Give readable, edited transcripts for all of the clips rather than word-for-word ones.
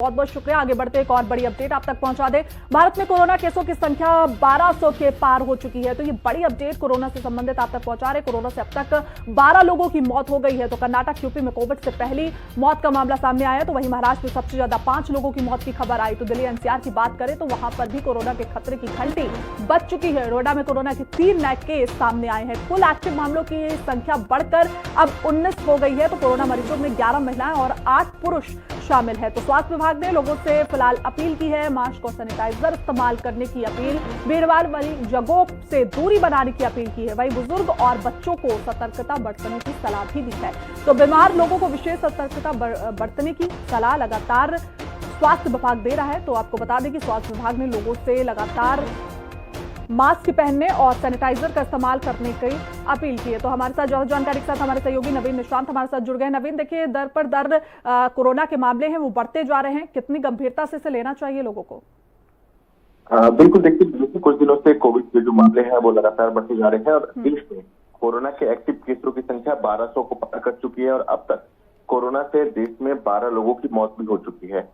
बहुत बहुत शुक्रिया। आगे बढ़ते एक और बड़ी अपडेट आप तक पहुंचा दे। भारत में कोरोना केसों की संख्या 1200 के पार हो चुकी है। तो ये बड़ी अपडेट कोरोना से संबंधित आप तक पहुंचा रहे। कोरोना से अब तक 12 लोगों की मौत हो गई है। तो कर्नाटक यूपी में कोविड से पहली मौत का मामला सामने आया। तो वहीं महाराष्ट्र में सबसे ज्यादा 5 लोगों की मौत की खबर आई। तो दिल्ली एनसीआर की बात करें तो वहां पर भी कोरोना के खतरे की घंटी बज चुकी है। नोएडा में कोरोना के 3 नए केस सामने आए हैं। कुल एक्टिव मामलों की संख्या बढ़कर अब 19 हो गई है। तो कोरोना मरीजों में 11 महिलाएं और 8 पुरुष शामिल है। तो स्वास्थ्य विभाग ने लोगों से फिलहाल अपील की है, मास्क और सैनिटाइजर इस्तेमाल करने की अपील, भीड़भाड़ वाली जगहों से दूरी बनाने की अपील की है। वहीं बुजुर्ग और बच्चों को सतर्कता बरतने की सलाह भी दी है। तो बीमार लोगों को विशेष सतर्कता बरतने की सलाह लगातार स्वास्थ्य विभाग दे रहा है। तो आपको बता दें कि स्वास्थ्य विभाग ने लोगों से लगातार मास्क पहनने और सैनिटाइजर का इस्तेमाल करने की अपील की है। तो हमारे साथ ज्यादा जानकारी के साथ हमारे सहयोगी नवीन निशांत हमारे साथ जुड़ गए। नवीन, देखिए दर पर दर कोरोना के मामले हैं वो बढ़ते जा रहे हैं। कितनी गंभीरता से इसे लेना चाहिए लोगों को? बिल्कुल, देखिए कुछ दिनों से कोविड के जो मामले हैं वो लगातार बढ़ते जा रहे हैं और देश में कोरोना के एक्टिव केसों की संख्या 1200 को पार कर चुकी है और अब तक कोरोना से देश में 12 लोगों की मौत भी हो चुकी है।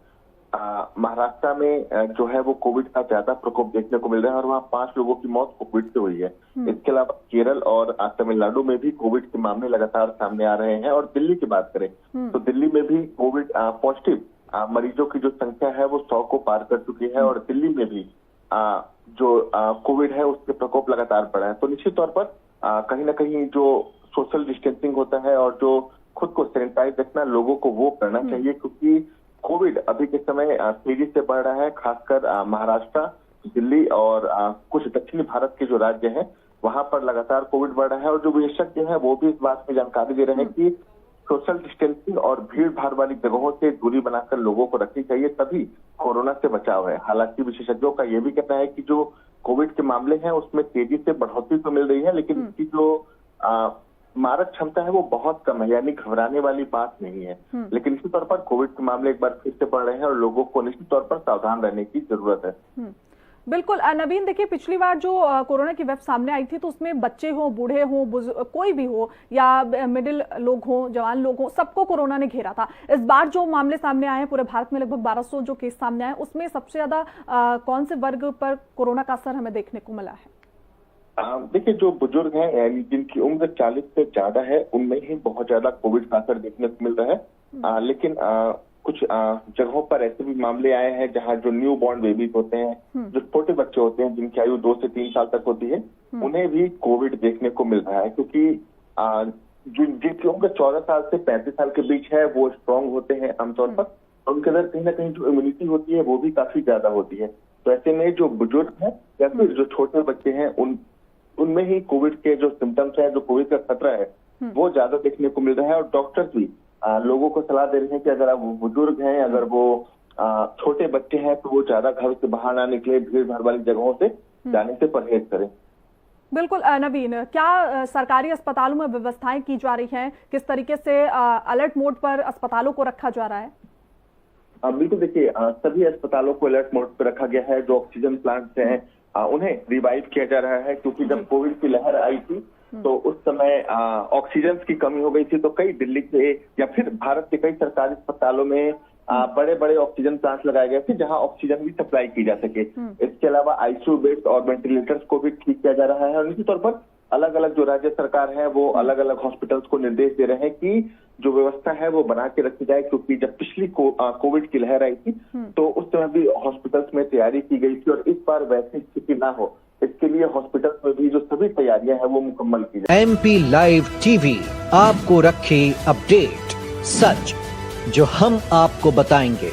महाराष्ट्र में जो है वो कोविड का ज्यादा प्रकोप देखने को मिल रहा है और वहाँ 5 लोगों की मौत कोविड से हुई है। इसके अलावा केरल और तमिलनाडु में भी कोविड के मामले लगातार सामने आ रहे हैं। और दिल्ली की बात करें तो दिल्ली में भी कोविड पॉजिटिव मरीजों की जो संख्या है वो 100 को पार कर चुकी है और दिल्ली में भी जो कोविड है उसके प्रकोप लगातार बढ़ा है। तो निश्चित तौर पर कहीं ना कहीं जो सोशल डिस्टेंसिंग होता है और जो खुद को सैनिटाइज रखना लोगों को वो करना चाहिए, क्योंकि कोविड अभी के समय तेजी से बढ़ रहा है। खासकर महाराष्ट्र, दिल्ली और कुछ दक्षिणी भारत के जो राज्य हैं वहां पर लगातार कोविड बढ़ रहा है। और जो विशेषज्ञ हैं वो भी इस बात में जानकारी दे रहे हैं कि सोशल डिस्टेंसिंग और भीड़ भाड़ वाली जगहों से दूरी बनाकर लोगों को रखनी चाहिए, तभी कोरोना से बचाव है। हालांकि विशेषज्ञों का यह भी कहना है कि जो कोविड के मामले हैं उसमें तेजी से बढ़ोतरी तो मिल रही है, लेकिन इसकी जो मारक क्षमता है वो बहुत कम है, यानी घबराने वाली बात नहीं है। लेकिन निश्चित तौर पर कोविड के मामले एक बार फिर से बढ़ रहे हैं और लोगों को निश्चित तौर पर सावधान रहने की जरूरत है। बिल्कुल नवीन, देखिए पिछली बार जो कोरोना की वेव सामने आई थी तो उसमें बच्चे हो, बूढ़े हो, कोई भी हो या मिडिल लोग हो, जवान लोग हो, सबको कोरोना ने घेरा था। इस बार जो मामले सामने आए हैं पूरे भारत में लगभग 1200 जो केस सामने आए, उसमें सबसे ज्यादा कौन से वर्ग पर कोरोना का असर हमें देखने को मिला है? देखिए, जो बुजुर्ग हैं यानी जिनकी उम्र 40 से ज्यादा है उनमें ही बहुत ज्यादा कोविड का असर देखने को मिल रहा है। लेकिन कुछ जगहों पर ऐसे भी मामले आए हैं जहां जो न्यू बॉर्न बेबीज होते हैं, जो छोटे बच्चे होते हैं जिनकी आयु 2 से 3 साल तक होती है, उन्हें भी कोविड देखने को मिल रहा है। क्योंकि जिनकी उम्र 14 साल से 35 साल के बीच है वो स्ट्रांग होते हैं आमतौर पर, उनके अंदर कहीं ना कहीं जो इम्यूनिटी होती है वो भी काफी ज्यादा होती है। तो ऐसे में जो बुजुर्ग हैं या फिर जो छोटे बच्चे हैं उनमें ही कोविड के जो सिम्टम्स हैं, जो कोविड का खतरा है वो ज्यादा देखने को मिल रहा है। और डॉक्टर्स भी लोगों को सलाह दे रहे हैं कि अगर आप बुजुर्ग हैं, अगर वो छोटे बच्चे हैं तो वो ज्यादा घर से बाहर ना निकले, भीड़ भाड़ वाली जगहों से जाने से परहेज करें। बिल्कुल नवीन, क्या सरकारी अस्पतालों में व्यवस्थाएं की जा रही हैं? किस तरीके से अलर्ट मोड पर अस्पतालों को रखा जा रहा है? बिल्कुल, देखिए सभी अस्पतालों को अलर्ट मोड पर रखा गया है। जो ऑक्सीजन प्लांट्स हैं उन्हें रिवाइव किया जा रहा है, क्योंकि जब कोविड की लहर आई थी तो उस समय ऑक्सीजन की कमी हो गई थी। तो कई दिल्ली के या फिर भारत के कई सरकारी अस्पतालों में बड़े बड़े ऑक्सीजन प्लांट लगाए गए थे जहां ऑक्सीजन भी सप्लाई की जा सके। इसके अलावा आईसीयू बेड्स और वेंटिलेटर्स को भी ठीक किया जा रहा है। और निश्चित तौर पर अलग अलग जो राज्य सरकार है वो अलग अलग हॉस्पिटल्स को निर्देश दे रहे हैं कि जो व्यवस्था है वो बना के रखी जाए, क्योंकि जब पिछली कोविड की लहर आई थी तो उस समय भी हॉस्पिटल्स में तैयारी की गई थी और इस बार वैसी स्थिति ना हो इसके लिए हॉस्पिटल्स में भी जो सभी तैयारियां हैं वो मुकम्मल की जाए। MP लाइव टीवी आपको रखे अपडेट, सच जो हम आपको बताएंगे।